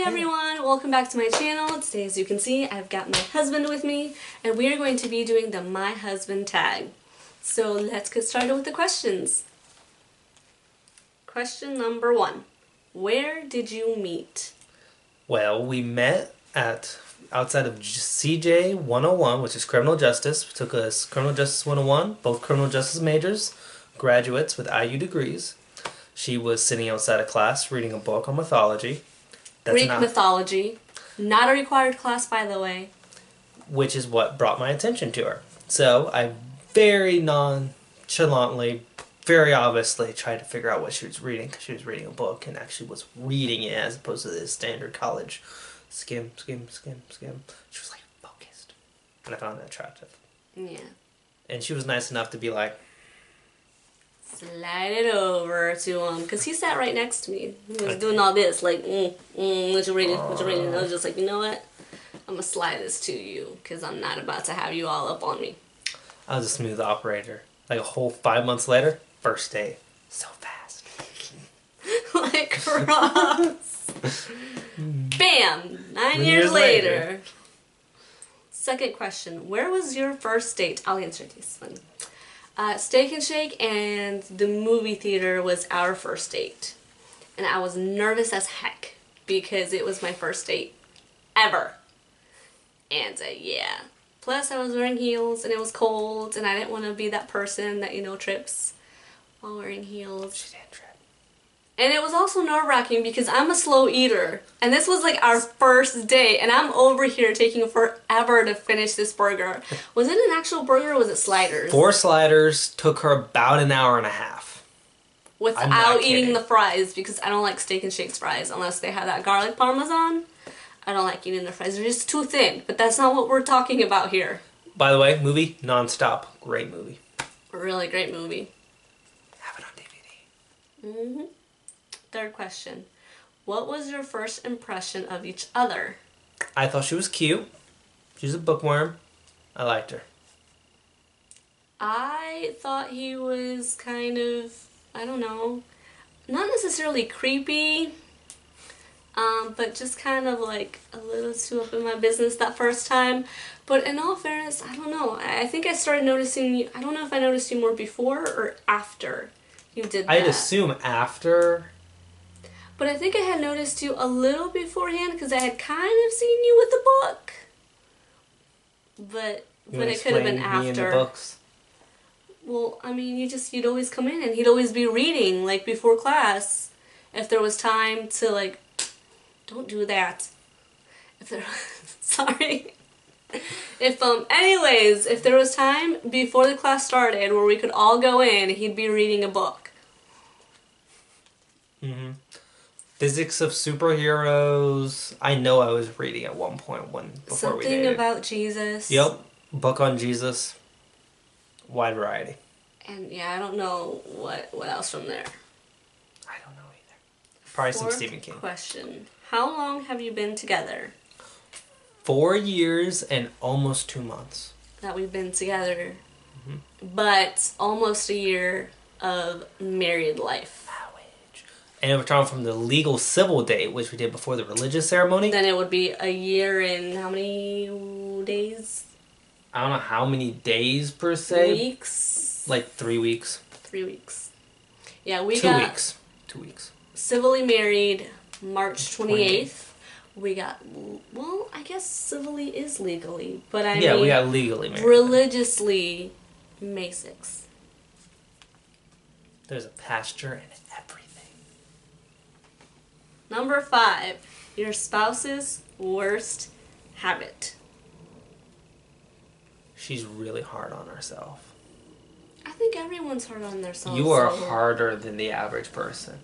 everyone, welcome back to my channel. Today, as you can see, I've got my husband with me, and we are going to be doing the My Husband tag. So let's get started with the questions. Question number 1. Where did you meet? Well, we met outside of CJ 101, which is criminal justice. We took us criminal justice 101, both criminal justice majors, graduates with IU degrees. She was sitting outside of class reading a book on mythology. Greek mythology. Not a required class, by the way. Which is what brought my attention to her. So I very nonchalantly, very obviously tried to figure out what she was reading, because she was reading a book and actually was reading it as opposed to the standard college skim, skim, skim, skim. She was like focused. And I found that attractive. Yeah. And she was nice enough to be like, slide it over to him, because he sat right next to me. He was doing all this, like, what you reading, what you reading? And I was just like, you know what? I'm going to slide this to you, because I'm not about to have you all up on me. I was a smooth operator. Like a whole 5 months later, first day. So fast. Like Ross. Bam! 9 years later. Second question. Where was your first date? I'll answer this one. Steak and Shake and the movie theater was our first date. And I was nervous as heck because it was my first date ever. And yeah. Plus I was wearing heels and it was cold and I didn't want to be that person that, trips while wearing heels. She didn't trip. And it was also nerve-wracking because I'm a slow eater. And this was like our first date. And I'm over here taking forever to finish this burger. Was it an actual burger or was it sliders? 4 sliders took her about an hour and a half. Without eating the fries, because I don't like Steak and Shake's fries unless they have that garlic parmesan. I don't like eating the fries. They're just too thin. But that's not what we're talking about here. By the way, movie, non-stop. Great movie. A really great movie. Have it on DVD. Mm-hmm. Third question. What was your first impression of each other? I thought she was cute. She's a bookworm. I liked her. I thought he was kind of, I don't know, not necessarily creepy, but just kind of like a little too up in my business that first time. But in all fairness, I don't know. I think I started noticing you, I don't know if I noticed you more before or after you did that. I'd assume after. But I think I had noticed you a little beforehand because I had kind of seen you with the book. But it could have been after. Me and the books? Well, I mean, you'd always come in and he'd always be reading, like, before class. If there was time to, like, don't do that. If there, sorry. Anyways, if there was time before the class started where we could all go in, he'd be reading a book. Mm-hmm. Physics of Superheroes. I know I was reading at one point before Something we dated. about Jesus. Yep. Book on Jesus. Wide variety. And yeah, I don't know what else from there. I don't know either. Probably some Stephen King. Question. How long have you been together? 4 years and almost 2 months. That we've been together. Mm-hmm. But almost a year of married life. And if we're talking from the legal civil date, which we did before the religious ceremony, then it would be a year and how many days? I don't know how many days per se. Weeks? Like 3 weeks. 3 weeks. Yeah, we 2 got 2 weeks. Civilly married March 28th. We got, well, I guess civilly is legally, but I mean, we got legally married. Religiously, May 6th. There's a pasture and everything. Number 5, your spouse's worst habit. She's really hard on herself. I think everyone's hard on themselves. You are harder than the average person.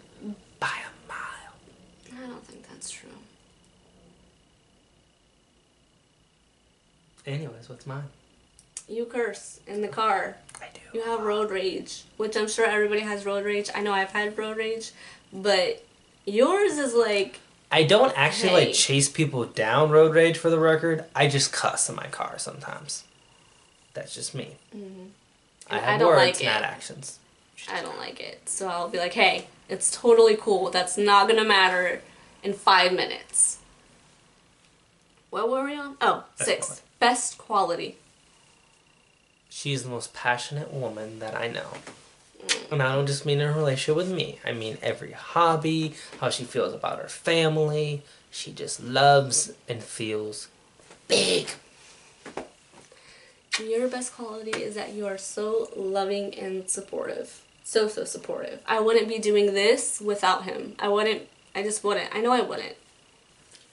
By a mile. I don't think that's true. Anyways, what's mine? You curse in the car. I do. You have road rage, which I'm sure everybody has road rage. I know I've had road rage, but yours is like... I don't actually like chase people down road rage, for the record. I just cuss in my car sometimes. That's just me. Mm-hmm. I have words, not actions. I don't like it. So I'll be like, hey, it's totally cool. That's not going to matter in 5 minutes. What were we on? Oh, Best 6. quality. Best quality. She's the most passionate woman that I know. And I don't just mean in her relationship with me. I mean every hobby, how she feels about her family. She just loves and feels big. Your best quality is that you are so loving and supportive. So supportive. I wouldn't be doing this without him. I just wouldn't. I know I wouldn't.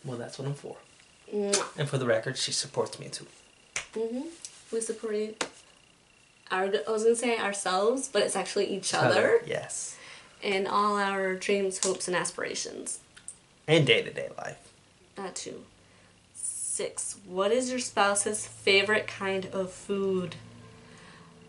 Well, that's what I'm for. Mwah. And for the record, she supports me too. We supported I was gonna say ourselves, but it's actually each other. Yes. And all our dreams, hopes, and aspirations. And day-to-day life. That too. 6. What is your spouse's favorite kind of food?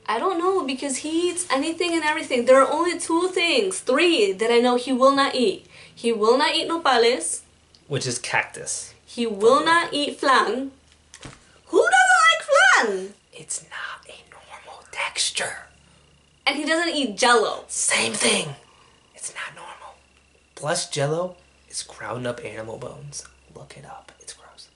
I don't know, because he eats anything and everything. There are only 3 that I know he will not eat. He will not eat nopales. Which is cactus. He will not eat flan. Who doesn't like flan? It's not a normal texture. And he doesn't eat jello. Same thing. It's not normal. Plus, Jello is ground up animal bones. Look it up. It's gross.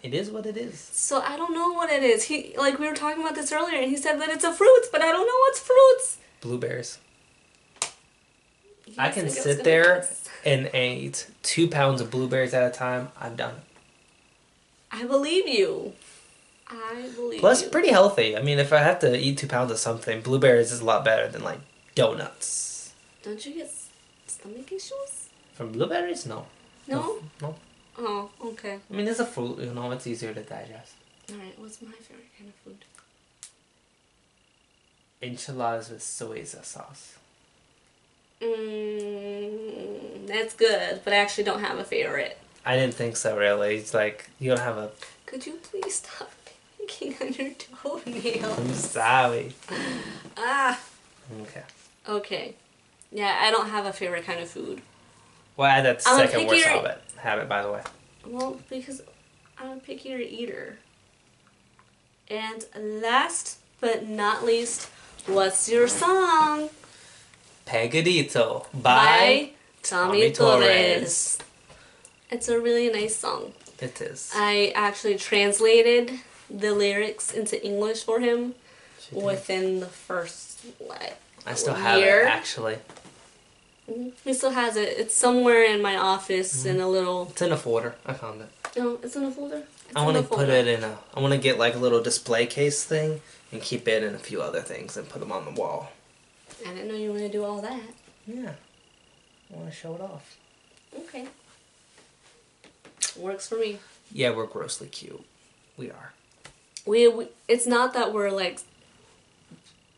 It is what it is. So I don't know what it is. We were talking about this earlier, and he said that it's a fruit, but I don't know what's fruits. Blueberries. You I guys can think was sit gonna there guess? and eat 2 pounds of blueberries at a time. I'm done. I believe you. I believe Plus, you. pretty healthy. I mean, if I have to eat 2 pounds of something, blueberries is a lot better than, like, donuts. Don't you get stomach issues? From blueberries? No. No? No. Oh, okay. I mean, it's a fruit, you know, it's easier to digest. Alright, what's my favorite kind of food? Enchiladas with soya sauce. That's good, but I actually don't have a favorite. I didn't think so, really. It's like, you don't have a... Could you please stop picking on your toenails? I'm sorry. Ah. Okay. Okay. Yeah, I don't have a favorite kind of food. Well, I had that I'm a second worst pickier- habit, by the way. Well, because I'm a pickier eater. And last but not least, what's your song? Pegadito By Tommy Tommy Torres. It's a really nice song. It is. I actually translated the lyrics into English for him within the first, I still have year. it, actually. He still has it. It's somewhere in my office in a little... It's in a folder. I found it. No, it's in a folder. I want to put it in a... I want to get like a little display case thing and keep it in a few other things and put them on the wall. I didn't know you were going to do all that. Yeah. I want to show it off. Okay. Works for me. Yeah, we're grossly cute. We are. We it's not that we're like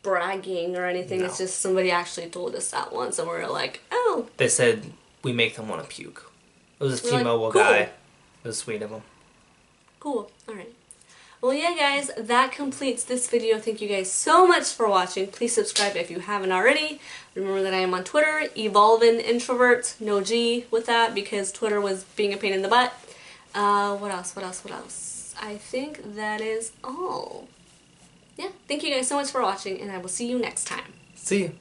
bragging or anything. No. It's just somebody actually told us that once, and we were like, oh. They said we make them want to puke. It was a We're like, female cool. guy. It was sweet of him. Cool. All right. Well, yeah, guys, that completes this video. Thank you guys so much for watching. Please subscribe if you haven't already. Remember that I am on Twitter, Evolvin Introvert, no G with that because Twitter was being a pain in the butt. What else? I think that is all. Yeah, thank you guys so much for watching, and I will see you next time. See you.